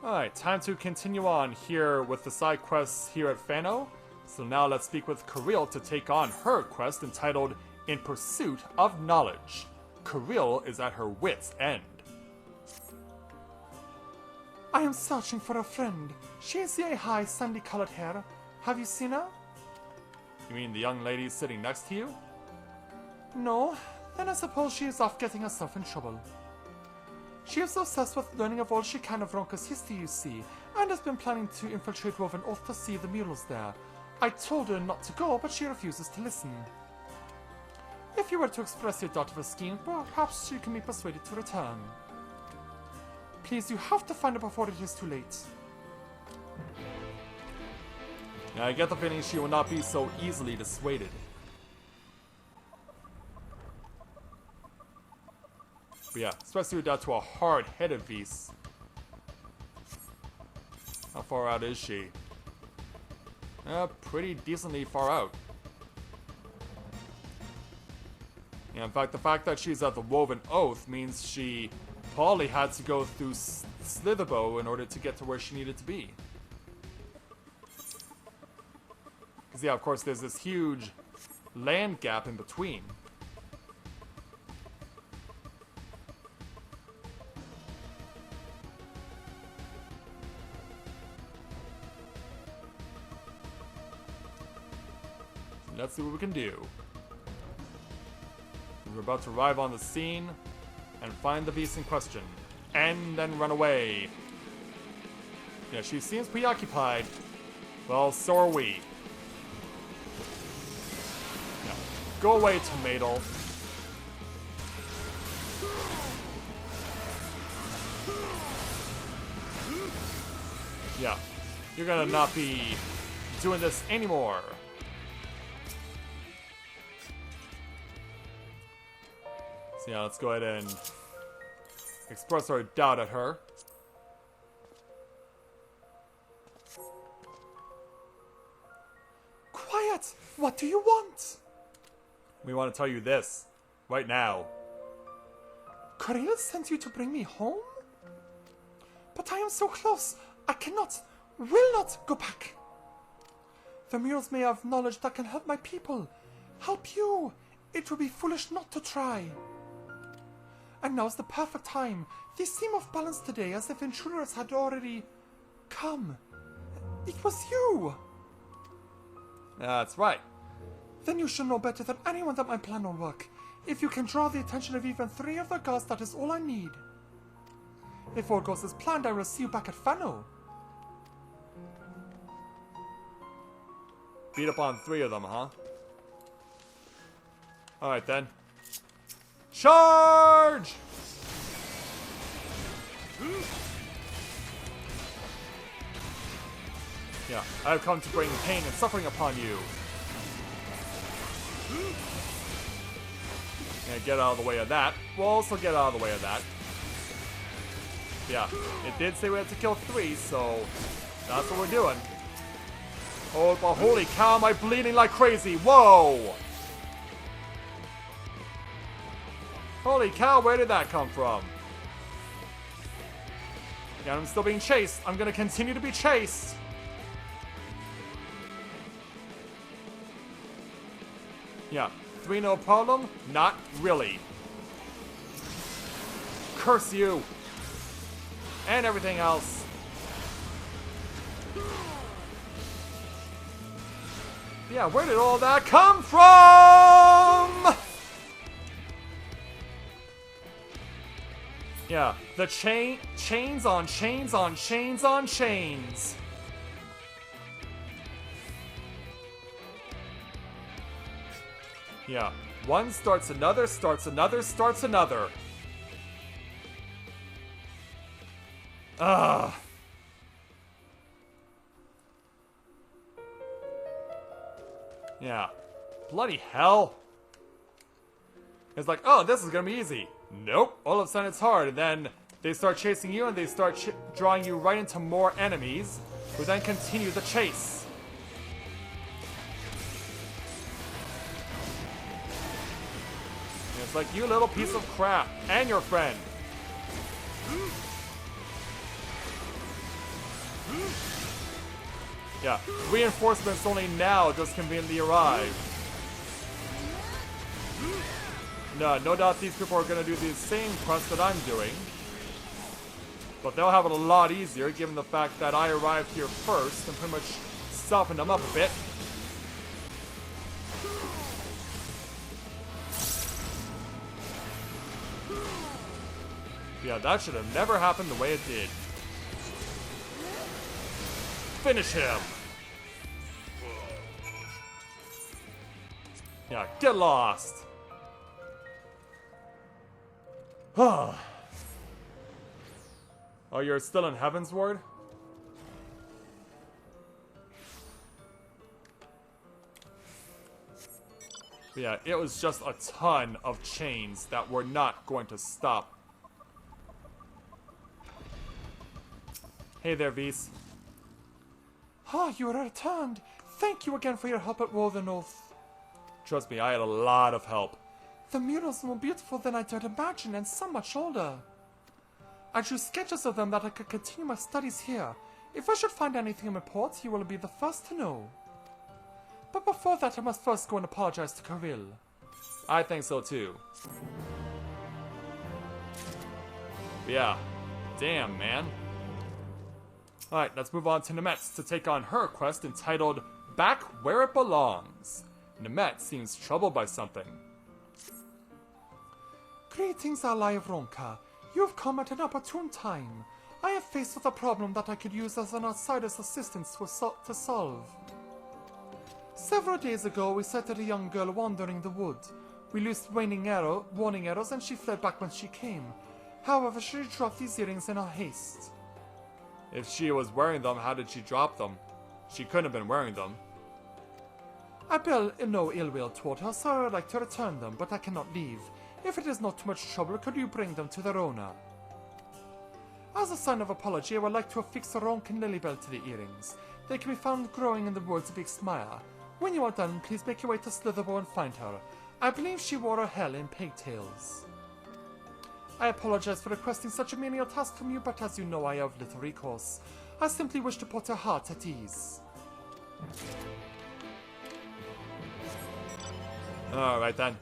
Alright, time to continue on here with the side quests here at Fano. So now let's speak with Kirill to take on her quest entitled In Pursuit of Knowledge. Kirill is at her wit's end. I am searching for a friend. She has very high sandy-colored hair. Have you seen her? You mean the young lady sitting next to you? No, then I suppose she is off getting herself in trouble. She is obsessed with learning of all she can of Ronka's history, you see, and has been planning to infiltrate Woven Oath to see the murals there. I told her not to go, but she refuses to listen. If you were to express your doubt of her scheme, perhaps she can be persuaded to return. Please, you have to find her before it is too late. Now, I get the feeling she will not be so easily dissuaded. But yeah, especially with that to a hard-headed beast. How far out is she? Pretty decently far out. Yeah, in fact, the fact that she's at the Woven Oath means she probably had to go through Slitherbow in order to get to where she needed to be. Because, yeah, of course, there's this huge land gap in between. Let's see what we can do. We're about to arrive on the scene and find the beast in question. And then run away. Yeah, she seems preoccupied. Well, so are we. Now, go away, Tomato. Yeah, you're gonna not be doing this anymore. So yeah, let's go ahead and express our doubt at her. Quiet! What do you want? We want to tell you this, right now. Kirill sent you to bring me home? But I am so close, I cannot, will not go back. The murals may have knowledge that can help my people. Help you. It would be foolish not to try. And now's the perfect time. They seem off balance today, as if intruders had already come. It was you! That's right. Then you should know better than anyone that my plan will work. If you can draw the attention of even 3 of the guards, that is all I need. If all goes as planned, I will see you back at Fano. Beat up on 3 of them, huh? Alright then. Charge! Yeah, I've come to bring pain and suffering upon you. And get out of the way of that. We'll also get out of the way of that. Yeah, it did say we had to kill 3, so that's what we're doing. Oh, but holy cow, am I bleeding like crazy? Whoa! Holy cow, where did that come from? Yeah, I'm still being chased. I'm gonna continue to be chased. Yeah, 3 no problem? Not really. Curse you! And everything else. Yeah, where did all that come from? Yeah, the chains on chains on chains on chains. Yeah, one starts another, starts another, starts another. Ugh. Yeah. Bloody hell. It's like, oh, this is gonna be easy. Nope. All of a sudden it's hard, and then they start chasing you, and they start drawing you right into more enemies, who then continue the chase. And it's like, you little piece of crap, and your friend. Yeah, reinforcements only now just conveniently arrive. No doubt these people are going to do the same quest that I'm doing. But they'll have it a lot easier given the fact that I arrived here first and pretty much softened them up a bit. Yeah, that should have never happened the way it did. Finish him! Yeah, get lost! Oh, you're still in Heaven's Ward? Yeah, it was just a ton of chains that were not going to stop. Hey there, Vise. Ah, you are returned. Thank you again for your help at Northern Oath. Trust me, I had a lot of help. The murals are more beautiful than I dared imagine and so much older. I drew sketches of them that I could continue my studies here. If I should find anything in report, you will be the first to know. But before that, I must first go and apologize to Karil. I think so too. Yeah. Damn, man. Alright, let's move on to Nemetz to take on her quest entitled Back Where It Belongs. Nemetz seems troubled by something. Greetings, ally of Ronka. You have come at an opportune time. I am faced with a problem that I could use as an outsider's assistance to solve. Several days ago, we sighted a young girl wandering the wood. We loosed warning arrows and she fled back when she came. However, she dropped these earrings in her haste. If she was wearing them, how did she drop them? She couldn't have been wearing them. I bear no ill will toward her, so I would like to return them, but I cannot leave. If it is not too much trouble, could you bring them to their owner? As a sign of apology, I would like to affix a Ronk and Lilybell to the earrings. They can be found growing in the woods of Ixmaya. When you are done, please make your way to Slitherbow and find her. I believe she wore her hair in pigtails. I apologize for requesting such a menial task from you, but as you know, I have little recourse. I simply wish to put her heart at ease. Alright then.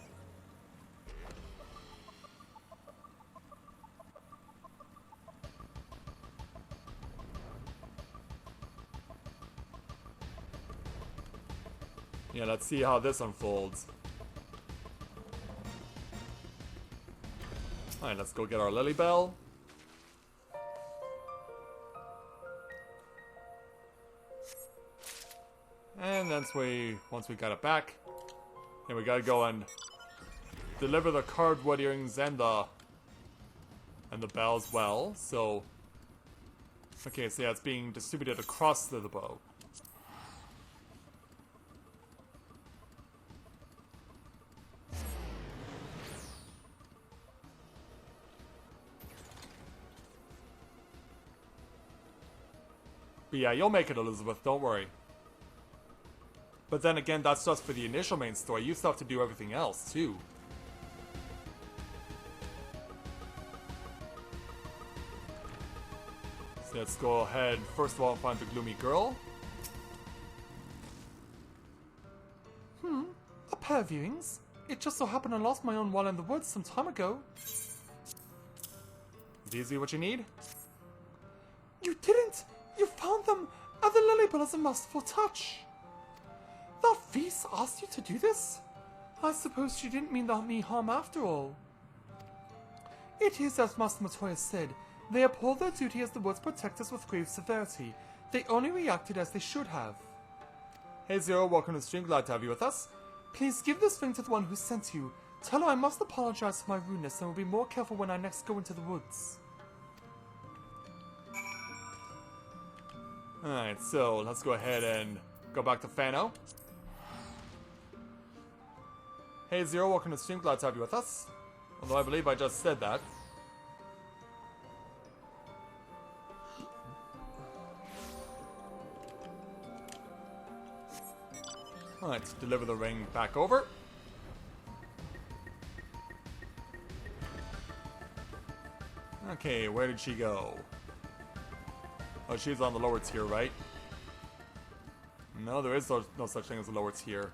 Yeah, let's see how this unfolds. Alright, let's go get our Lilybell. And then once we got it back, then we gotta go and deliver the cardwood earrings and the bell as well. So, okay, so yeah, it's being distributed across the bow. But yeah, you'll make it, Elizabeth, don't worry. But then again, that's just for the initial main story. You still have to do everything else, too. So let's go ahead, first of all, and find the gloomy girl. A pair of earrings? It just so happened I lost my own while in the woods some time ago. Is these what you need? You didn't! You found them! And the Lilybell is a masterful touch! That Vise asked you to do this? I suppose she didn't mean me harm after all. It is as Master Matoya said, they uphold their duty as the woods protectors with grave severity. They only reacted as they should have. Hey Zero, welcome to the stream, glad to have you with us. Please give this ring to the one who sent you. Tell her I must apologize for my rudeness and will be more careful when I next go into the woods. Alright, so let's go ahead and go back to Fano. Hey Zero, welcome to the stream, glad to have you with us. Although I believe I just said that. Alright, deliver the ring back over. Okay, where did she go? Oh, she's on the lower tier, right? No, there is no such thing as a lower tier.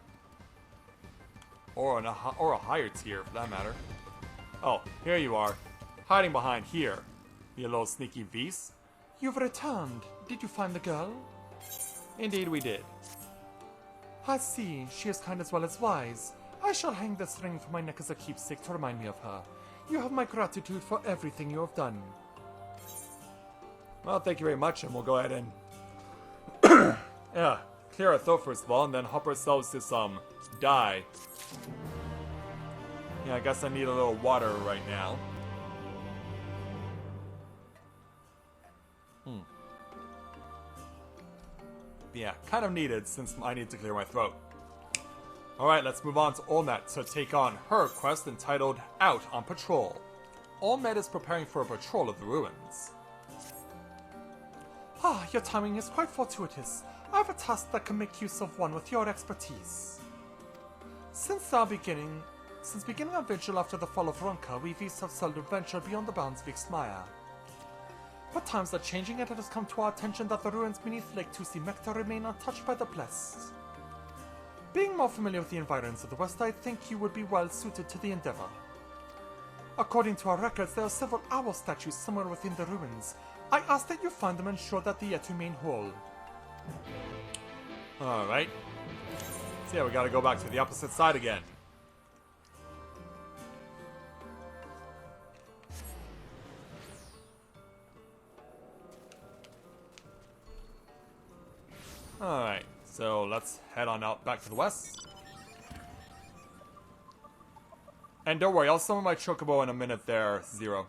Or a higher tier, for that matter. Oh, here you are. Hiding behind here. You little sneaky beast. You've returned. Did you find the girl? Indeed we did. I see. She is kind as well as wise. I shall hang this ring from my neck as a keepsake to remind me of her. You have my gratitude for everything you have done. Well, thank you very much, and we'll go ahead and yeah, clear our throat first of all, and then help ourselves to some dye. Yeah, I guess I need a little water right now. Yeah, kind of needed since I need to clear my throat. Alright, let's move on to Olmet to take on her quest entitled Out on Patrol. Olmet is preparing for a patrol of the ruins. Ah, your timing is quite fortuitous. I have a task that can make use of one with your expertise. Since beginning our vigil after the fall of Ronka, we Vis have seldom ventured beyond the bounds of Ixmaya. But times are changing, and it has come to our attention that the ruins beneath Lake Tusimekta remain untouched by the Blessed. Being more familiar with the environs of the West, I think you would be well suited to the endeavor. According to our records, there are several owl statues somewhere within the ruins. I ask that you find them and ensure that they yet remain whole. Alright. So yeah, we gotta go back to the opposite side again. Alright, so let's head on out back to the west. And don't worry, I'll summon my chocobo in a minute there, Zero.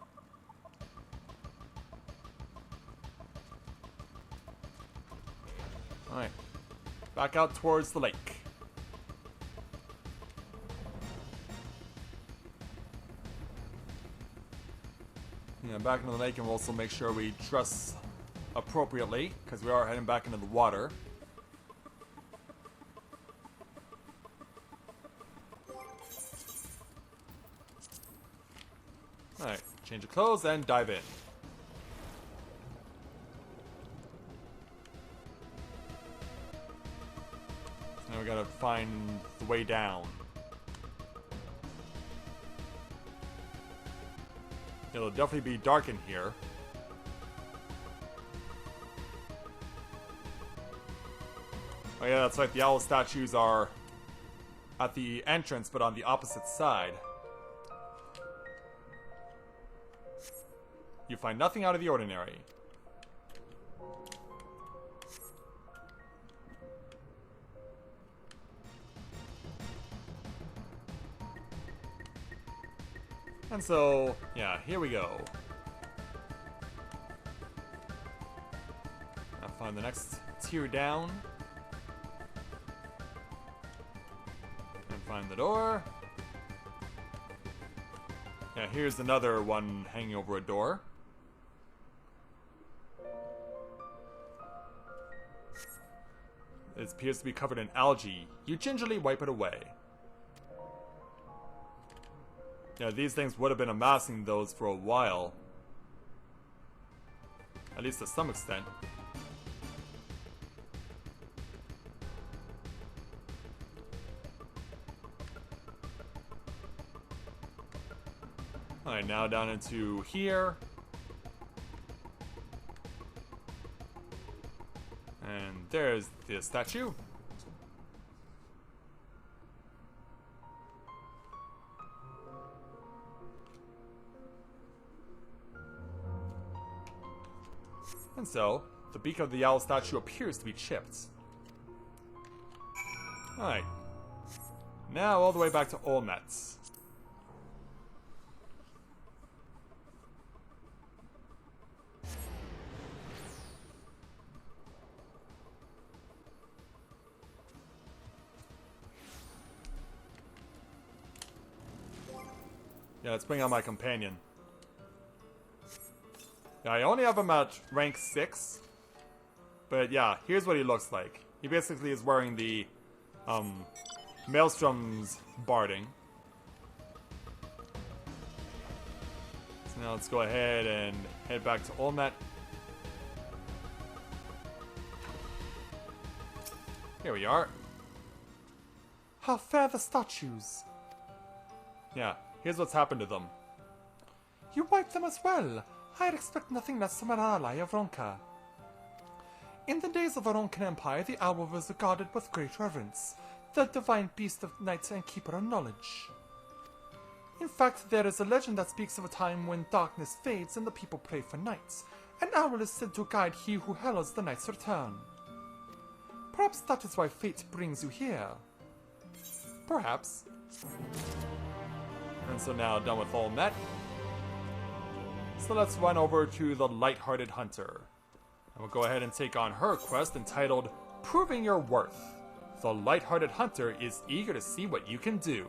Alright, back out towards the lake. Yeah, back into the lake, and we'll also make sure we dress appropriately, because we are heading back into the water. Alright, change of clothes and dive in. So now we gotta find the way down. It'll definitely be dark in here. Oh yeah, that's right, the owl statues are at the entrance, but on the opposite side. You find nothing out of the ordinary. And so, yeah, here we go. I'll find the next tier down. And find the door. Yeah, here's another one hanging over a door. It appears to be covered in algae. You gingerly wipe it away. Yeah, these things would have been amassing those for a while. At least to some extent. Alright, now down into here. And there's the statue. And so, the beak of the owl statue appears to be chipped. Alright. Now all the way back to Olmet. Yeah, let's bring out my companion. Yeah, I only have him at rank 6. But yeah, here's what he looks like. He basically is wearing the Maelstrom's barding. So now let's go ahead and head back to Olmet. Here we are. How fair the statues. Yeah, here's what's happened to them. You wiped them as well. I'd expect nothing less from an ally of Ronka. In the days of the Ronkan Empire, the owl was regarded with great reverence, the divine beast of night and keeper of knowledge. In fact, there is a legend that speaks of a time when darkness fades and the people pray for night. An owl is said to guide he who heralds the night's return. Perhaps that is why fate brings you here. Perhaps. And so now, done with all that. So let's run over to the Light-Hearted Hunter. And we'll go ahead and take on her quest entitled Proving Your Worth. The Light-Hearted Hunter is eager to see what you can do.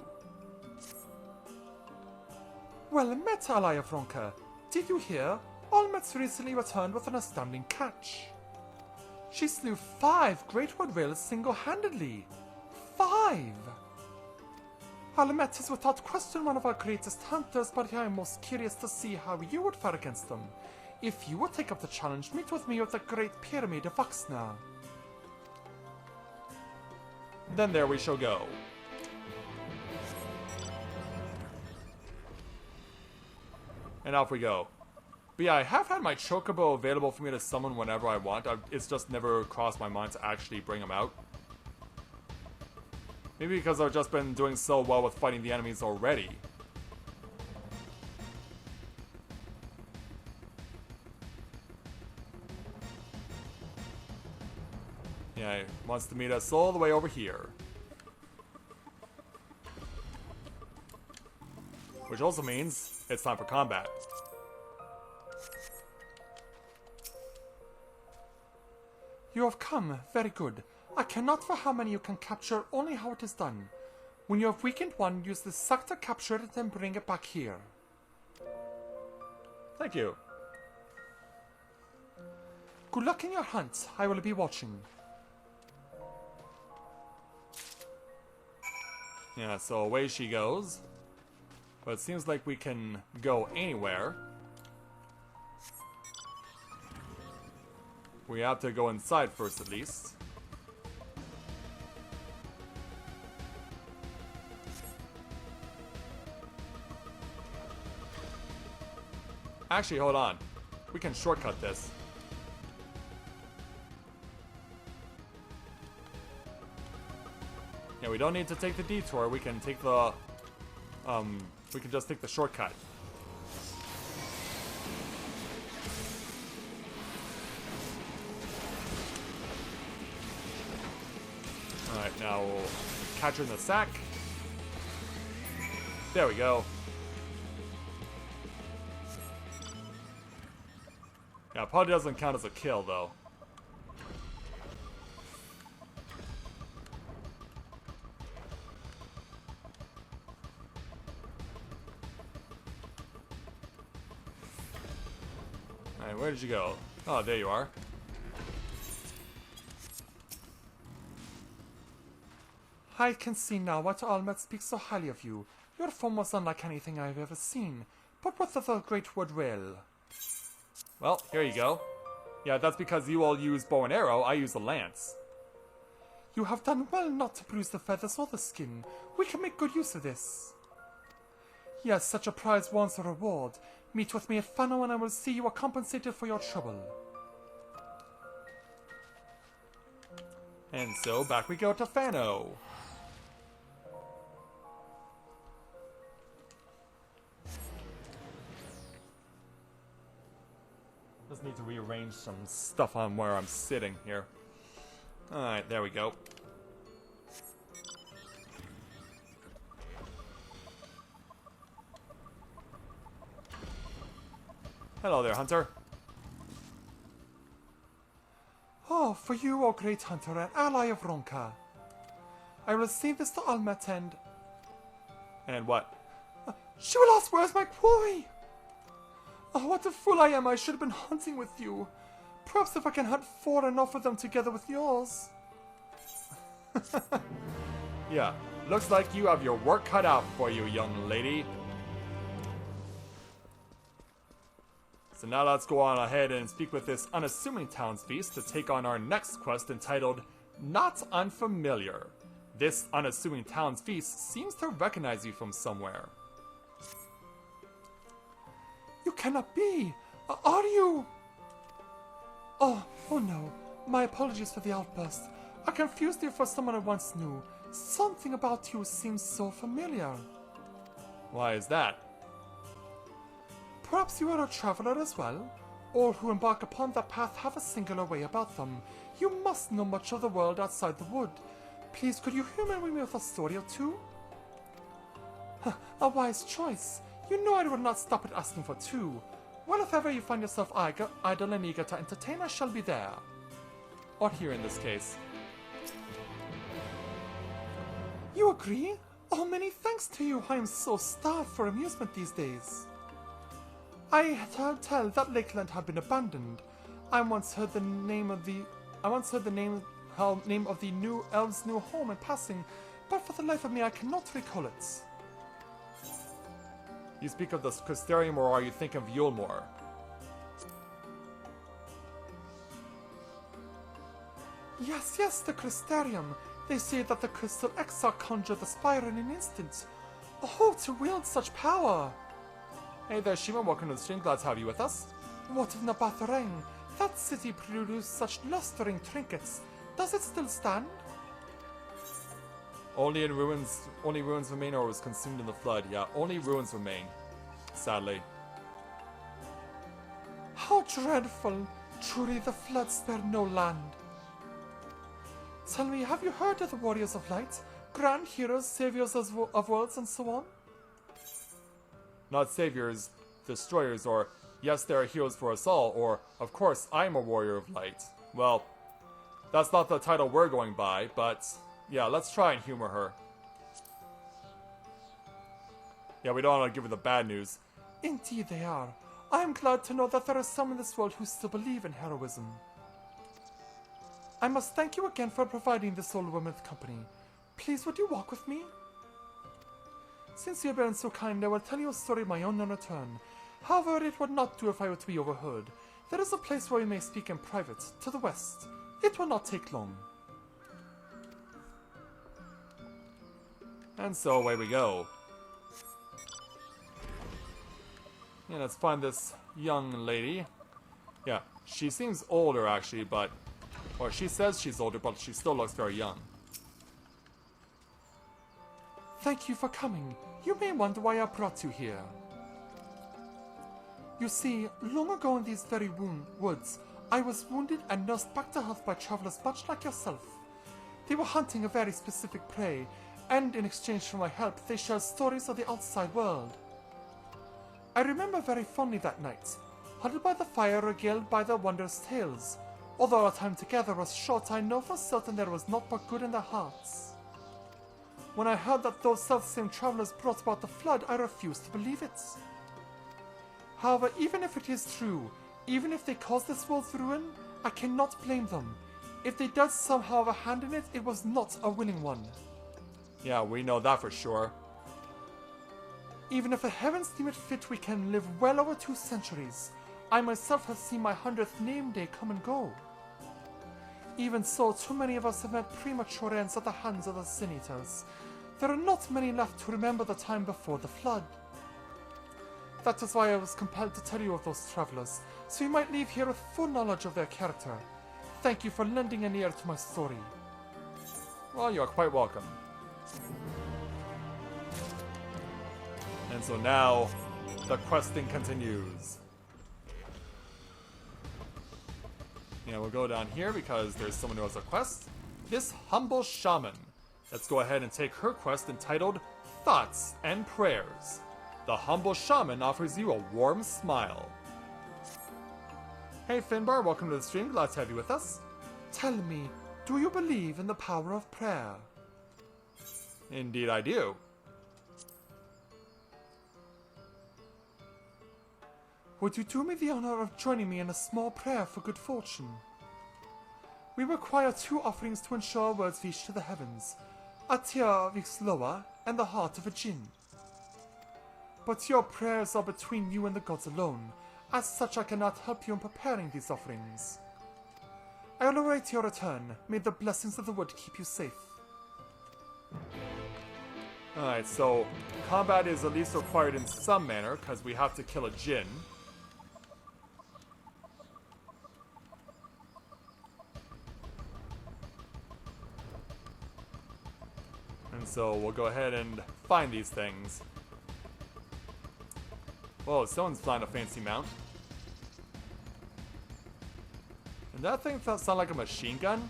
Well met, ally of Ronka. Did you hear? Olmet's recently returned with an astounding catch. She slew 5 Greatwood whales single-handedly. 5! Almet is without question one of our greatest hunters, but I am most curious to see how you would fare against them. If you would take up the challenge, meet with me at the Great Pyramid of Voxna. Then there we shall go. And off we go. But yeah, I have had my Chocobo available for me to summon whenever I want. It's just never crossed my mind to actually bring them out. Maybe because I've just been doing so well with fighting the enemies already. Yeah, he wants to meet us all the way over here. Which also means it's time for combat. You have come. Very good. I care not for how many you can capture, only how it is done. When you have weakened one, use the sack to capture it and bring it back here. Thank you. Good luck in your hunt. I will be watching. Yeah, so away she goes. But it seems like we can go anywhere. We have to go inside first, at least. Actually, hold on. We can shortcut this. Yeah, we don't need to take the detour. We can take the... we can just take the shortcut. Alright, now we'll catch her in the sack. There we go. Yeah, probably doesn't count as a kill, though. Alright, where did you go? Oh, there you are. I can see now why Almet speaks so highly of you. Your form was unlike anything I have ever seen. But what of the Greatwood whale? Well, here you go. Yeah, that's because you all use bow and arrow, I use the lance. You have done well not to bruise the feathers or the skin. We can make good use of this. Yes, such a prize wants a reward. Meet with me at Fano and I will see you are compensated for your trouble. And so, back we go to Fano. Just need to rearrange some stuff on where I'm sitting here. Alright, there we go. Hello there, Hunter. Oh, for you, O great hunter, an ally of Ronka. I will save this to Almet and... And what? She will ask where's my quarry! Oh, what a fool I am, I should have been hunting with you. Perhaps if I can hunt 4 and offer them together with yours. Yeah, looks like you have your work cut out for you, young lady. So now let's go on ahead and speak with this unassuming townsbeast to take on our next quest entitled not unfamiliar. This unassuming town's feast seems to recognize you from somewhere. You cannot be! Are you? Oh no. My apologies for the outburst. I confused you for someone I once knew. Something about you seems so familiar. Why is that? Perhaps you are a traveler as well? All who embark upon that path have a singular way about them. You must know much of the world outside the wood. Please, could you humor me with a story or two? A wise choice. You know I would not stop at asking for two. Well, if ever you find yourself idle and eager to entertain, I shall be there. Or here in this case. You agree? Oh, many thanks to you. I am so starved for amusement these days. I had tell that Lakeland had been abandoned. I once heard the name of the new elf's new home in passing, but for the life of me I cannot recall it. You speak of the Crystarium, or are you thinking of Yulmore? Yes, the Crystarium. They say that the Crystal Exarch conjured the spire in an instant. Oh, to wield such power! Hey there, Shima, welcome to the stream. Glad to have you with us. What of Nabatharang? That city produced such lustering trinkets. Does it still stand? Only ruins remain, or was consumed in the flood. Yeah, only ruins remain. Sadly. How dreadful! Truly the flood spared no land. Tell me, have you heard of the Warriors of Light? Grand heroes, saviors of worlds, and so on? Not saviors, destroyers, or yes, there are heroes for us all, or of course, I'm a warrior of light. Well, that's not the title we're going by, but yeah, let's try and humor her. Yeah, we don't want to give her the bad news. Indeed they are. I am glad to know that there are some in this world who still believe in heroism. I must thank you again for providing this old woman with company. Please, would you walk with me? Since you have been so kind, I will tell you a story of my own in return. However, it would not do if I were to be overheard. There is a place where we may speak in private, to the west. It will not take long. And so away we go. Yeah, let's find this young lady. Yeah, she seems older actually, but... or she says she's older, but she still looks very young. Thank you for coming. You may wonder why I brought you here. You see, long ago in these very woods, I was wounded and nursed back to health by travelers much like yourself. They were hunting a very specific prey, and in exchange for my help, they shared stories of the outside world. I remember very fondly that night, huddled by the fire, regaled by their wondrous tales. Although our time together was short, I know for certain there was naught but good in their hearts. When I heard that those self-same travelers brought about the flood, I refused to believe it. However, even if it is true, even if they caused this world's ruin, I cannot blame them. If they did somehow have a hand in it, it was not a willing one. Yeah, we know that for sure. Even if the heavens deem it fit, we can live well over 2 centuries. I myself have seen my 100th name day come and go. Even so, too many of us have met premature ends at the hands of the Sin Eaters. There are not many left to remember the time before the flood. That is why I was compelled to tell you of those travelers, so you might leave here with full knowledge of their character. Thank you for lending an ear to my story. Well, you are quite welcome. And so now, the questing continues. Yeah, we'll go down here because there's someone who has a quest. This humble shaman. Let's go ahead and take her quest entitled Thoughts and Prayers. The humble shaman offers you a warm smile. Hey Finbar, welcome to the stream. Glad to have you with us. Tell me, do you believe in the power of prayer? Indeed I do. Would you do me the honor of joining me in a small prayer for good fortune? We require 2 offerings to ensure our words reach to the heavens. A tear of Ixloa and the heart of a Jinn. But your prayers are between you and the gods alone. As such, I cannot help you in preparing these offerings. I will await your return. May the blessings of the wood keep you safe. Alright, so combat is at least required in some manner, because we have to kill a djinn. And so we'll go ahead and find these things. Whoa, someone's flying a fancy mount. And that thing sound like a machine gun?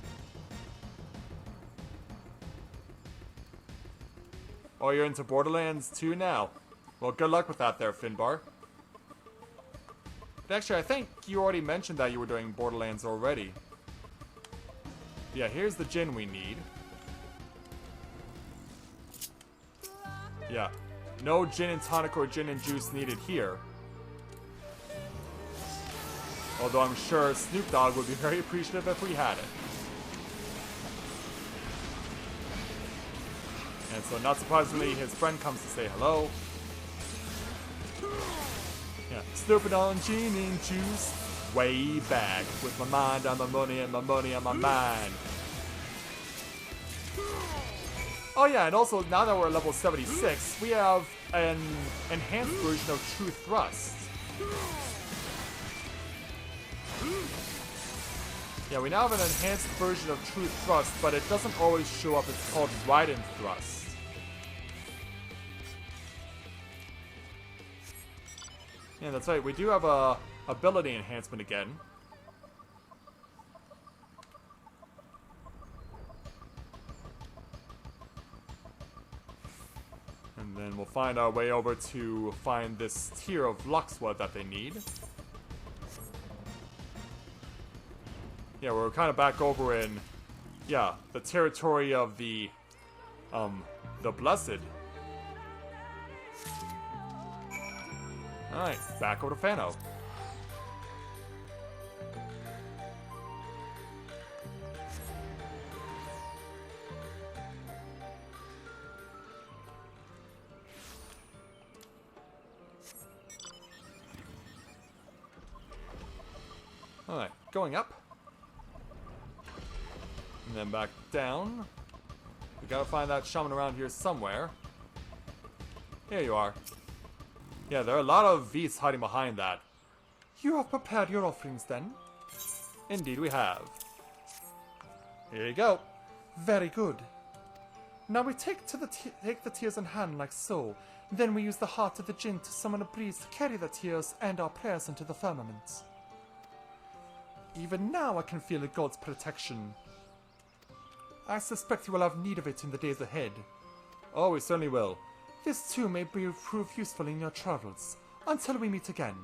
Oh, you're into Borderlands 2 now. Well, good luck with that there, Finbar. But actually, I think you already mentioned that you were doing Borderlands already. Yeah, here's the gin we need. Yeah, no gin and tonic or gin and juice needed here. Although I'm sure Snoop Dogg would be very appreciative if we had it. And so, not surprisingly, his friend comes to say hello. Yeah, snooping on gin and juice way back with my mind on my money and my money on my mind. Oh yeah, and also, now that we're at level 76, we have an enhanced version of True Thrust. Yeah, we now have an enhanced version of True Thrust, but it doesn't always show up. It's called Raiden Thrust. Yeah, that's right. We do have a ability enhancement again. And then we'll find our way over to find this tier of Luxwood that they need. Yeah, we're kind of back over in, yeah, the territory of the Blessed. Alright, back over to Fano. Alright, going up. And then back down. We gotta find that shaman around here somewhere. Here you are. Yeah, there are a lot of V's hiding behind that. You have prepared your offerings then? Indeed we have. Here you go. Very good. Now we take the tears in hand like so. Then we use the heart of the djinn to summon a breeze to carry the tears and our prayers into the firmament. Even now I can feel a god's protection. I suspect you will have need of it in the days ahead. Oh, we certainly will. This too may prove useful in your travels, until we meet again.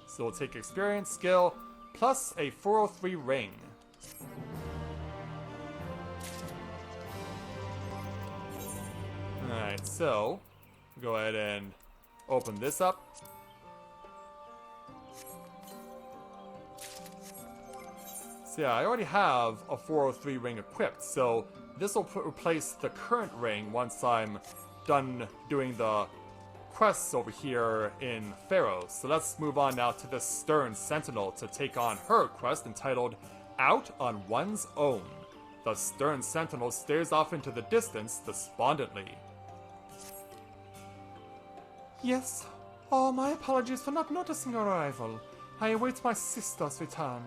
So we'll take experience, skill, plus a 403 ring. Alright, so go ahead and open this up. So yeah, I already have a 403 ring equipped, so this will replace the current ring once I'm done doing the quests over here in Pharaoh. So let's move on now to the Stern Sentinel to take on her quest entitled Out on One's Own. The Stern Sentinel stares off into the distance despondently. Yes. Oh, my apologies for not noticing your arrival. I await my sister's return.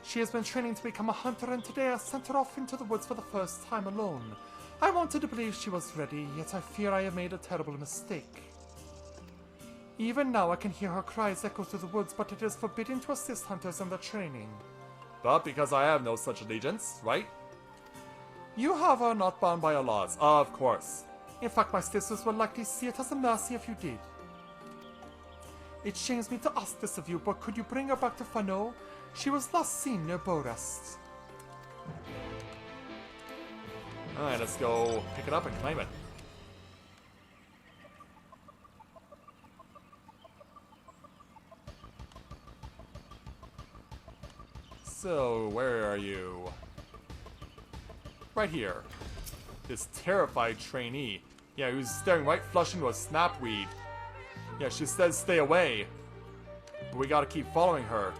She has been training to become a hunter, and today I sent her off into the woods for the first time alone. I wanted to believe she was ready, yet I fear I have made a terrible mistake. Even now I can hear her cries echo through the woods, but it is forbidden to assist hunters in their training. But because I have no such allegiance, right? You, however, are not bound by our laws. Of course. In fact, my sisters will likely see it as a mercy if you did. It shames me to ask this of you, but could you bring her back to Fano? She was last seen near Borest. Alright, let's go pick it up and claim it. So, where are you? Right here. This terrified trainee. Yeah, who's staring right flush into a snapweed. Yeah, she says stay away. But we gotta keep following her.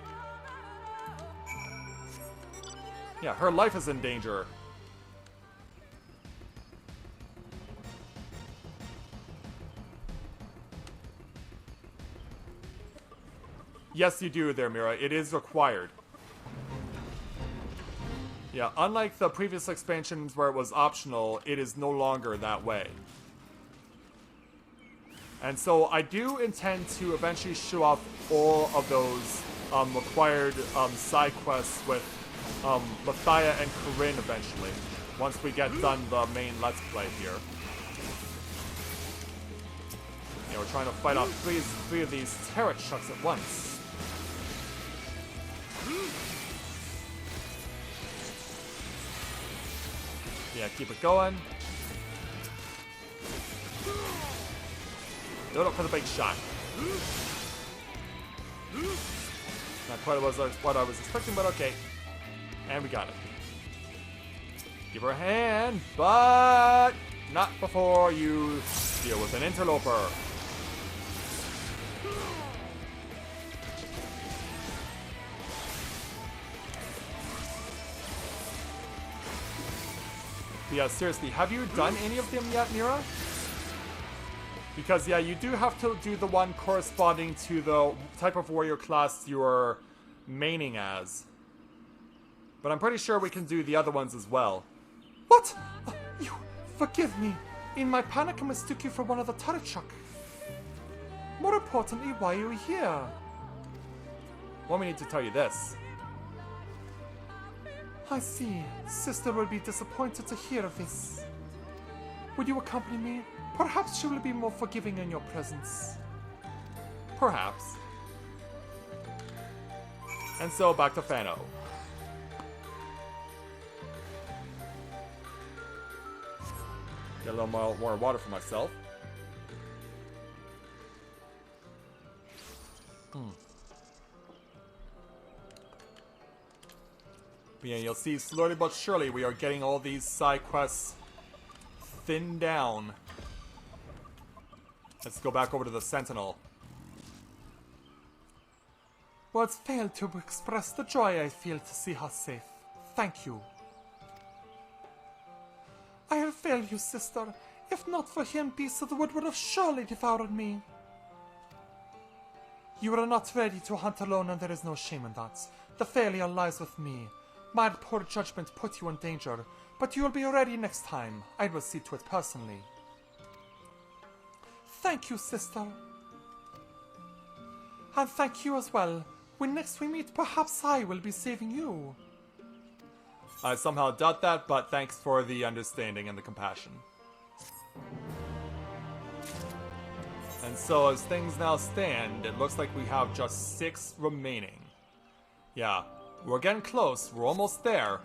Yeah, her life is in danger. Yes, you do there, Mira. It is required. Yeah, unlike the previous expansions where it was optional, it is no longer that way. And so I do intend to eventually show off all of those required side quests with Mathia and Corinne eventually, once we get done the main Let's Play here. Yeah, we're trying to fight off three of these Terror Chucks at once. Yeah, keep it going. Load up for the big shot. Not quite what I was expecting, but okay. And we got it. Give her a hand, but not before you deal with an interloper. Yeah, seriously, have you done any of them yet, Mira? Because, yeah, you do have to do the one corresponding to the type of warrior class you're maining as. But I'm pretty sure we can do the other ones as well. What? You forgive me. In my panic, I mistook you for one of the Tarachuk. More importantly, why are you here? Well, we need to tell you this. I see. Sister will be disappointed to hear of this. Would you accompany me? Perhaps she will be more forgiving in your presence. Perhaps. And so, back to Fano. Get a little more water for myself. But yeah, you'll see slowly but surely we are getting all these side quests thinned down. Let's go back over to the Sentinel. Words fail to express the joy I feel to see her safe. Thank you. I have failed you, sister. If not for him, beasts of the wood would have surely devoured me. You are not ready to hunt alone, and there is no shame in that. The failure lies with me. My poor judgment put you in danger, but you will be ready next time. I will see to it personally. Thank you, sister. And thank you as well. When next we meet, perhaps I will be saving you. I somehow doubt that, but thanks for the understanding and the compassion. And so as things now stand, it looks like we have just 6 remaining. Yeah, we're getting close. We're almost there.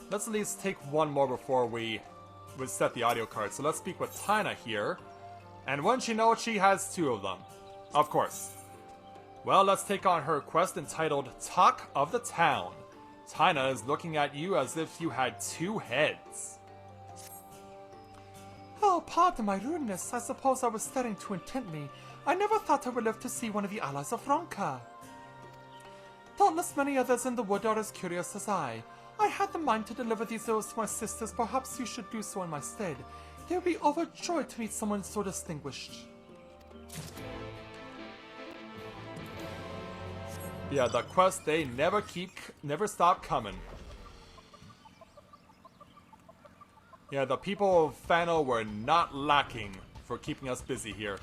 Let's at least take one more before we set the audio card. So let's speak with Tina here. And wouldn't you know it, she has 2 of them. Of course. Well, let's take on her quest entitled Talk of the Town. Tina is looking at you as if you had 2 heads. Oh, pardon my rudeness. I suppose I was staring too intently. I never thought I would live to see one of the allies of Ronka. Doubtless many others in the wood are as curious as I. I had the mind to deliver these arrows to my sisters. Perhaps you should do so in my stead. They will be overjoyed to meet someone so distinguished. Yeah, the quests, they never stop coming. Yeah, the people of Fano were not lacking for keeping us busy here.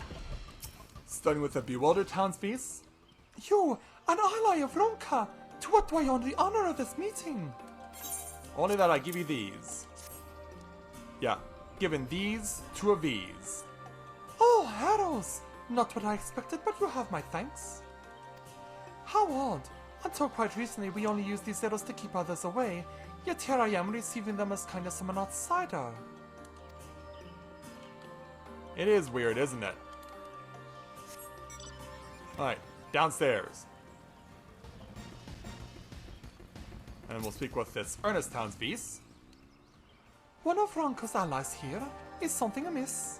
Starting with the bewildered townspeople. You, an ally of Ronka! To what do I owe the honor of this meeting? Only that I give you these. Yeah, given these 2 of these. Oh, arrows! Not what I expected, but you have my thanks. How odd. Until quite recently, we only used these arrows to keep others away, yet here I am receiving them as kindness from an outsider. It is weird, isn't it? Alright, downstairs. And then we'll speak with this Ernest townspeople. One of Ronka's allies here? Is something amiss?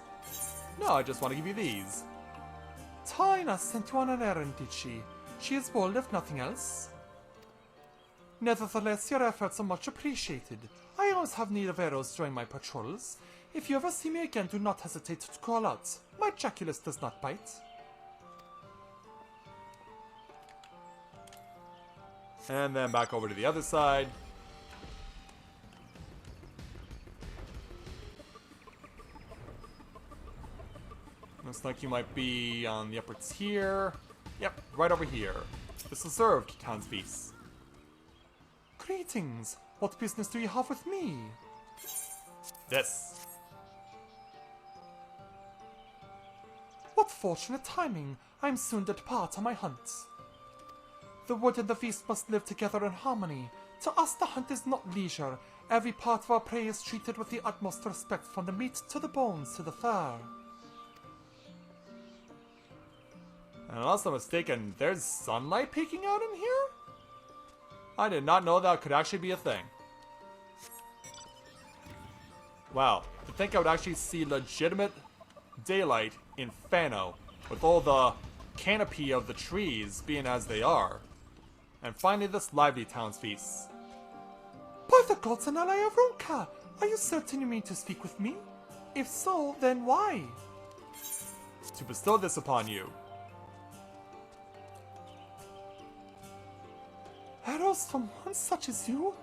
No, I just want to give you these. Tina sent you on an errand, did she? She is bold if nothing else. Nevertheless, your efforts are much appreciated. I always have need of arrows during my patrols. If you ever see me again, do not hesitate to call out. My Jaculus does not bite. And then back over to the other side. Looks like you might be on the upper tier. Yep, right over here. This is served, townspeople. Greetings. What business do you have with me? This. What fortunate timing. I am soon to depart on my hunt. The wood and the feast must live together in harmony. To us the hunt is not leisure. Every part of our prey is treated with the utmost respect, from the meat to the bones to the fur. And unless I'm mistaken, there's sunlight peeking out in here? I did not know that could actually be a thing. Wow, to think I would actually see legitimate daylight in Fano, with all the canopy of the trees being as they are. And finally this lively townspeople. By the gods and ally of Ronka, are you certain you mean to speak with me? If so, then why? To bestow this upon you. Arrows from one such as you?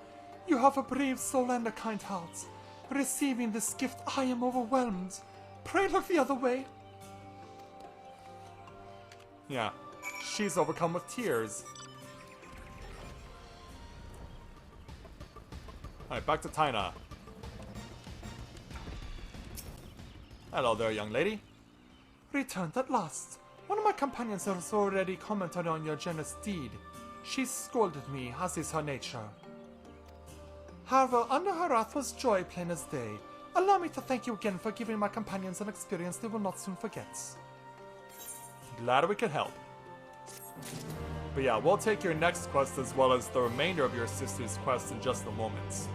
You have a brave soul and a kind heart. Receiving this gift, I am overwhelmed. Pray look the other way. Yeah, she's overcome with tears. Alright, back to Taina. Hello there, young lady. Returned at last. One of my companions has already commented on your generous deed. She scolded me, as is her nature. However, under her wrath was joy plain as day. Allow me to thank you again for giving my companions an experience they will not soon forget. Glad we could help. But yeah, we'll take your next quest as well as the remainder of your sister's quest in just a moment.